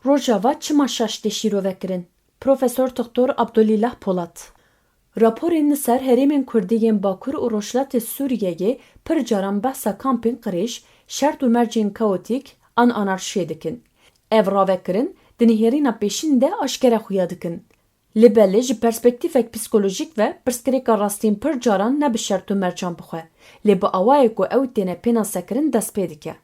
Rojava çima şaş de şîrovekirin. Profesör Doktor Abdullah Polat. Raporên li ser herêmên Kurdî yên Bakur û Rojhilatê Sûriyeyê pir caran behsa kampên qirêj, şert û mercên kaotîk an anarşiyê dikin. Ev ravekirin di nihêrîna pêşîn de aşkere xuya dikin. Li belê ji perspektîvek psikolojîk ve pirsgirêka rastîn pir caran ne bi şert û mercan bixwe, lê bi awayê ku ew têne pêna sekirin dest pê dike.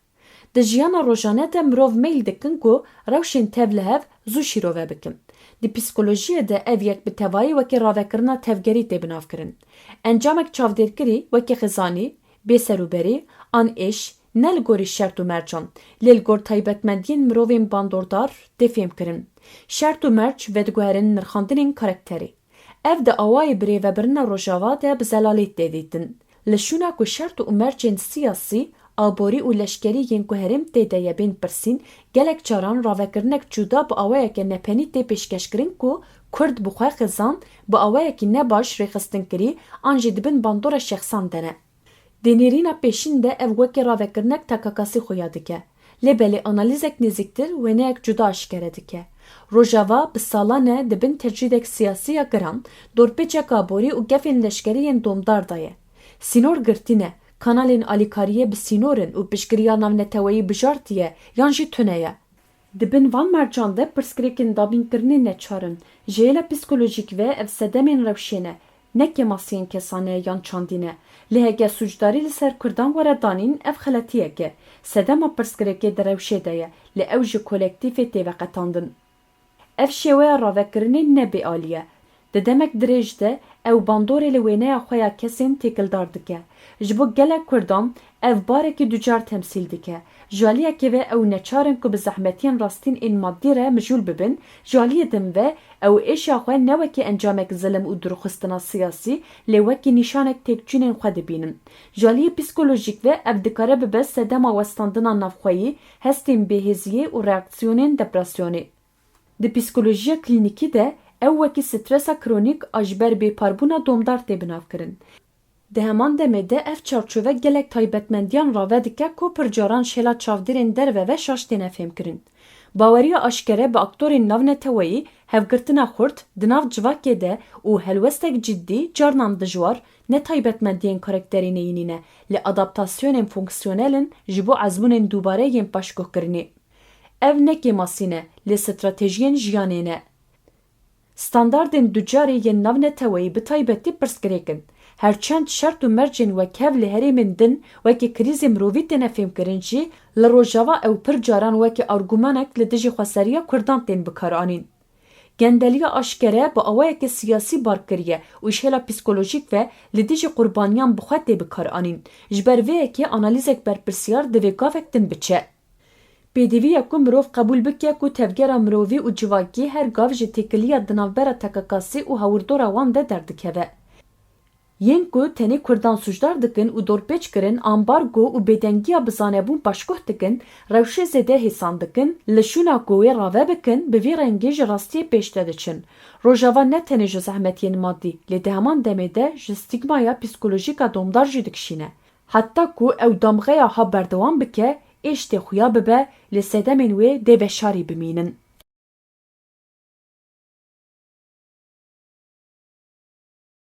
Di jiyana rojane de mirov meyl dikin ku rewşên tev li hev zû şîrove bikin. Di psikolojiyê de ev yek bi tevayî wekî ravekirina tevgerî tê binavkirin. Encamek çavdêrkirî wekî xizanî, bêserûberî, an êş, ne li gorî şert û mercan, lê li gor taybetmendiyên mirovên bandordar tê fêmkirin. Şert û merc vediguherin nirxandinên karakterî. Ev di awayê birêvebirina Rojava de bi zelalê tê dîtin. Li şûna ku şert û mercên siyasî, aborî û leşkerî yên ku herêm tê de ye bên pirsîn, gelek caran ravekirinek cuda bi awayeke nepenî tê pêşkêşkirin ku Kurd bi xwe xizan, bi awayekî ne baş rêxistin an jî dibin bandora şexsan dene. Denêrîna pêşîn de ev wekî ravekirinek takakasî xuya dike. Lê belê analîzek nêzîktir wêneyek cuda aşkere dike. Rojava bi salan e dibin tecrîdek siyasî ya giran, dorpêçek aborî û gefên leşkeriyên domdar da ye. Sînor girtîne, kanalên alîkariyê bi sînorin û piştgiriya navneteweyî bijartiye yan jî tune ye. Dibin van mercan de pirsgirêkên dabînkirinê neçarin, jêla psikolojîk ve ev sedemên rewşê ne, neke masiyên kesane yan çandîne. Lê heke sûcdarî li ser Kurdan were danîn ev xeletiyek e. Sedema pirsgirêkê di rewşê de ye, lê ew ji kolektîfê tê veqetandin. Ev şêweya ravekirinê ne bêalî ye. Di demek dirêj de ew bandorê li wêneya xwe ya kesên têkildar dike. Ji bo gelek Kurdan ev barekî ducar temsîl dike. Ji aliyekê ve ew neçarin ku bi zehmetiyên rastîn ên maddî re mijûl bibin, ji aliyê din ve ew êşa xwe ne wekî encamek zilim û durxistina siyasî, lê wekî nîşanek têkçûnên xwe dibînin. Ji aliyê psikolojîk ve ev dikare bibe sedema westandina navxweyî, hestên bêhêziyê û reaksiyonên depresyonê. Di psikolojiya klînîkî de ew wekî stresa kronîk a ji ber bêparbûna domdar tê binavkirin. Di heman demê de ev çarçove gelek taybetmendiyan rave dike ku pir caran şêla çavdêrên derve ve şaş têne fêmkirin. Baweriya aşkere bi aktorên navneteweyî, hevgirtina xurt, di nav civakê de û helwestek ciddî carnan dijwar ne taybetmendiyên karakterî neyînîne, lê adaptasyonên fonksiyonelin ji bo ezmûnên dûbare yên paşguhkirinê. Ev nekê masîne, lê stratejiyên jiyanê ne. Standardên ducarê yên navneteweyî bi taybetî pirsgirêk in. Herçend şert û mercên wekhev li herêmên din wekî krîzê mirovî têne fêmkirin jî, li Rojava ew pir caran wekî argûmanek li dijî xweseriya Kurdan tên bikaranîn. Gendeliya aşkere bi awayekî siyasî barkiriye û şêla psikolojîk ve li dijî qurbaniyan bi xwe tê bikaranîn. Ji ber vê yekê analîzek berpirsiyar divê gavek din biçe. Pêdivî ye ku mirov qebûl bike ku tevgera mirovî û civakî her gav ji têkiliya di navbera tekakasî û hewildora wan de derdikeve. Yên ku tenê Kurdan sûcdar dikin û dorpêç kirin, ambargo û bêdengiya bizanebûn paşguh dikin, rewşê zêde hêsan dikin, li şûna ku wê rave bikin, bi vê rengî ji rastiyê pêş de diçin. Rojava ne tenê ji zehmetiyên maddî, lê di heman demê de ji stigmaya psikolojîka domdar jî dikişîne. Heta ku ew damxeya ha berdewam bike, êş tê xuya bibe, lê sedemên wê dê veşarî bimînin.